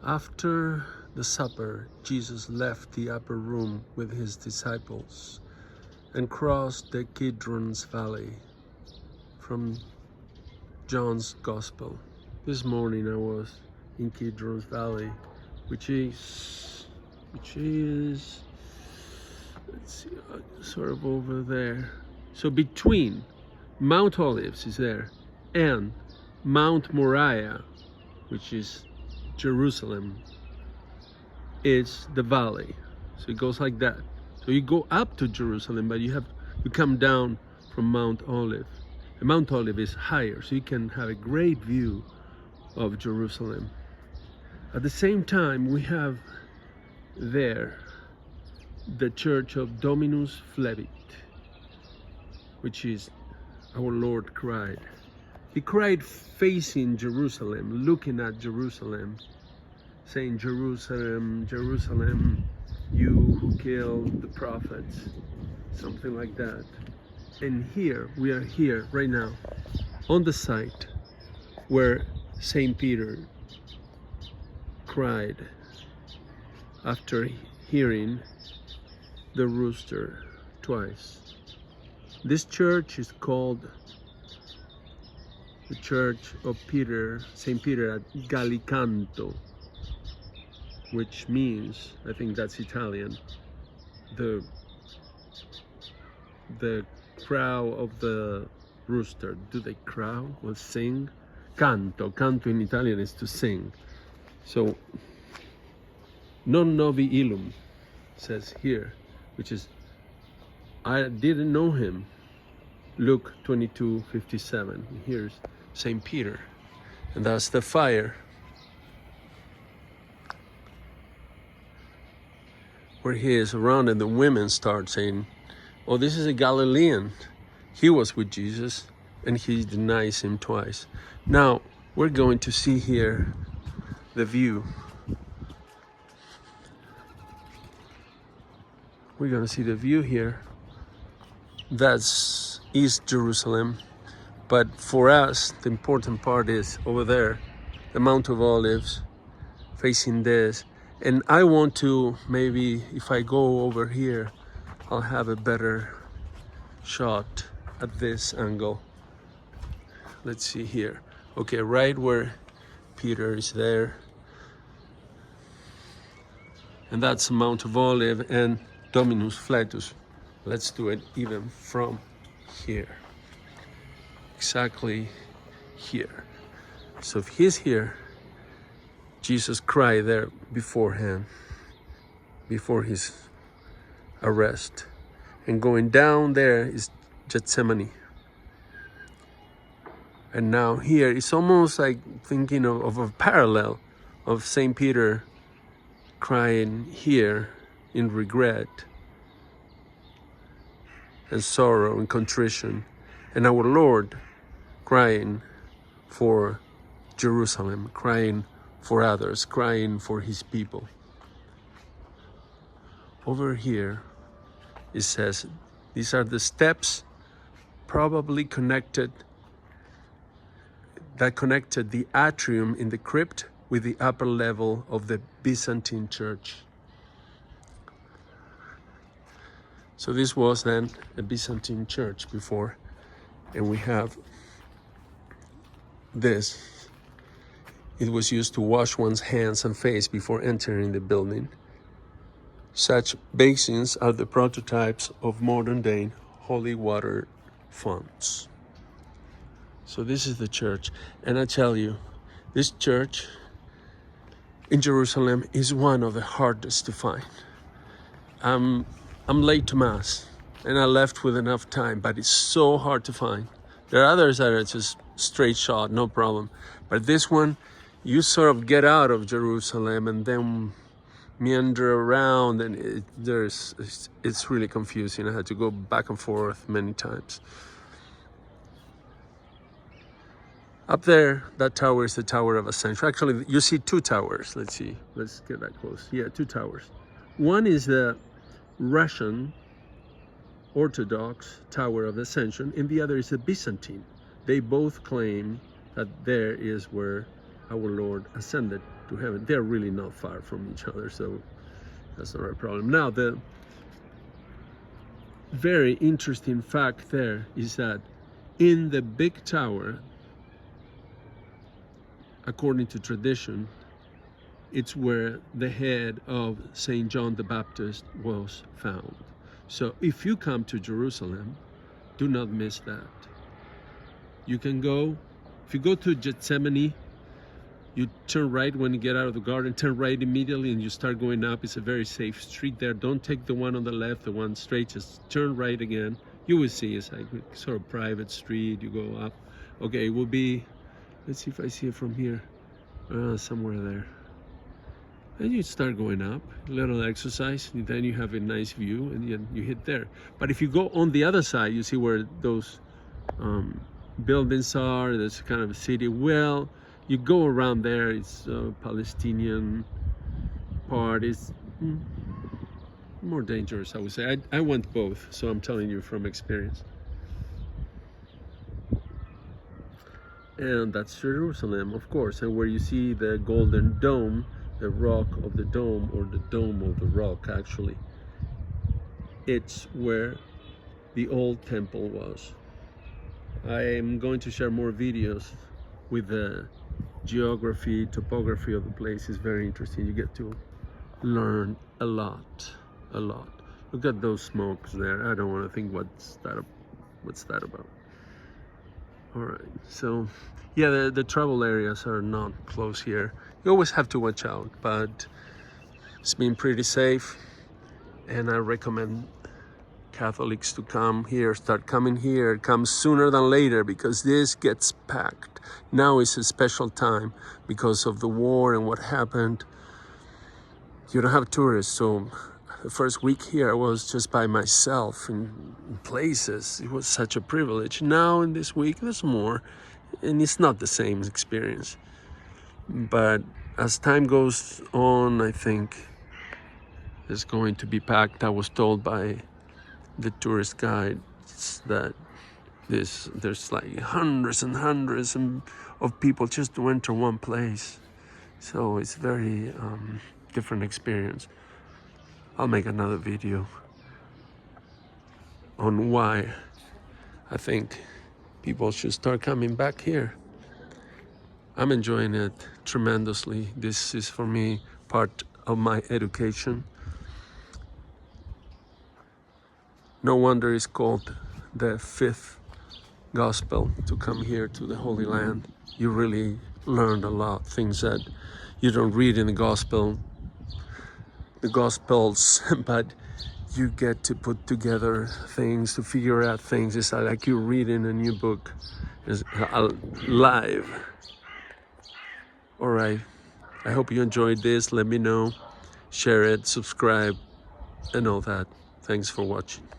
After the supper, Jesus left the upper room with his disciples and crossed the Kidron's valley from John's Gospel. This morning I was in Kidron's valley, which is, let's see, sort of over there. So between Mount Olives is there and Mount Moriah, which is Jerusalem, is the valley. So it goes like that. So you go up to Jerusalem, but you come down from Mount Olive. And Mount Olive is higher, so you can have a great view of Jerusalem. At the same time, we have there the church of Dominus Flevit, which is our Lord cried. He cried facing Jerusalem, looking at Jerusalem, saying, "Jerusalem, Jerusalem, you who killed the prophets," something like that. And here, we are here right now, on the site where St. Peter cried after hearing the rooster twice. This church is called the Church of Peter, St. Peter at Gallicanto, which means, I think that's Italian, the crow of the rooster. Do they crow or sing? Canto. Canto in Italian is to sing. So, non novi illum says here, which is, I didn't know him. Luke 22:57. Here's St. Peter, and that's the fire where he is around, and the women start saying, "Oh, this is a Galilean. He was with Jesus," and he denies him twice. Now, we're going to see here the view. We're going to see the view here. That's East Jerusalem. But for us, the important part is over there, the Mount of Olives, facing this. And I want to, maybe if I go over here, I'll have a better shot at this angle. Let's see here. Okay, right where Peter is there. And that's Mount of Olive and Dominus Flatus. Let's do it even from here. Exactly here. So if he's here, Jesus cried there beforehand, before his arrest. And going down there is Gethsemane. And now here, it's almost like thinking of a parallel of St. Peter crying here in regret and sorrow and contrition, and our Lord crying for Jerusalem, crying for others, crying for his people. Over here, it says, these are the steps probably that connected the atrium in the crypt with the upper level of the Byzantine church. So this was then a Byzantine church before, and we have this. It was used to wash one's hands and face before entering the building. Such basins are the prototypes of modern day holy water fonts. So this is the church, and I tell you, this church in Jerusalem is one of the hardest to find. I'm late to Mass, and I left with enough time, but it's so hard to find. There are others that are just straight shot, no problem. But this one, you sort of get out of Jerusalem and then meander around, and it's really confusing. I had to go back and forth many times. Up there, that tower is the Tower of Ascension. Actually, you see two towers. Let's see. Let's get that close. Yeah, two towers. One is the Russian Orthodox Tower of Ascension, and the other is the Byzantine. They both claim that there is where our Lord ascended to heaven. They're really not far from each other, so that's not a problem. Now, the very interesting fact there is that in the big tower, according to tradition, it's where the head of St. John the Baptist was found. So if you come to Jerusalem, do not miss that. You can go, if you go to Gethsemane, you turn right when you get out of the garden, turn right immediately and you start going up. It's a very safe street there. Don't take the one on the left, the one straight, just turn right again. You will see it's like a sort of private street, you go up. Okay, it will be, let's see if I see it from here, somewhere there. And you start going up, a little exercise, and then you have a nice view and you hit there. But if you go on the other side, you see where those buildings are, there's kind of a city. Well, you go around there, it's Palestinian part, it's more dangerous, I would say. I went both, so I'm telling you from experience. And that's Jerusalem, of course, and where you see the golden dome, the rock of the dome, or the dome of the rock, actually. It's where the old temple was. I am going to share more videos with the geography, topography of the place. Is very interesting. You get to learn a lot. Look at those smokes there. I don't want to think what's that about. All right, so yeah, the travel areas are not close here. You always have to watch out, but it's been pretty safe, and I recommend Catholics to come here, start coming here, come sooner than later, because this gets packed. Now is a special time because of the war and what happened. You don't have tourists, so the first week here I was just by myself in places. It was such a privilege. Now in this week there's more, and it's not the same experience. But as time goes on, I think it's going to be packed. I was told by the tourist guides that there's like hundreds and hundreds of people just to enter one place. So it's very different experience. I'll make another video on why I think people should start coming back here. I'm enjoying it tremendously. This is, for me, part of my education. No wonder it's called the fifth gospel, to come here to the Holy Land. You really learn a lot, things that you don't read in the Gospels, but you get to put together things, to figure out things. It's like you're reading a new book. It's live. All right, I hope you enjoyed this. Let me know, share it, subscribe, and all that. Thanks for watching.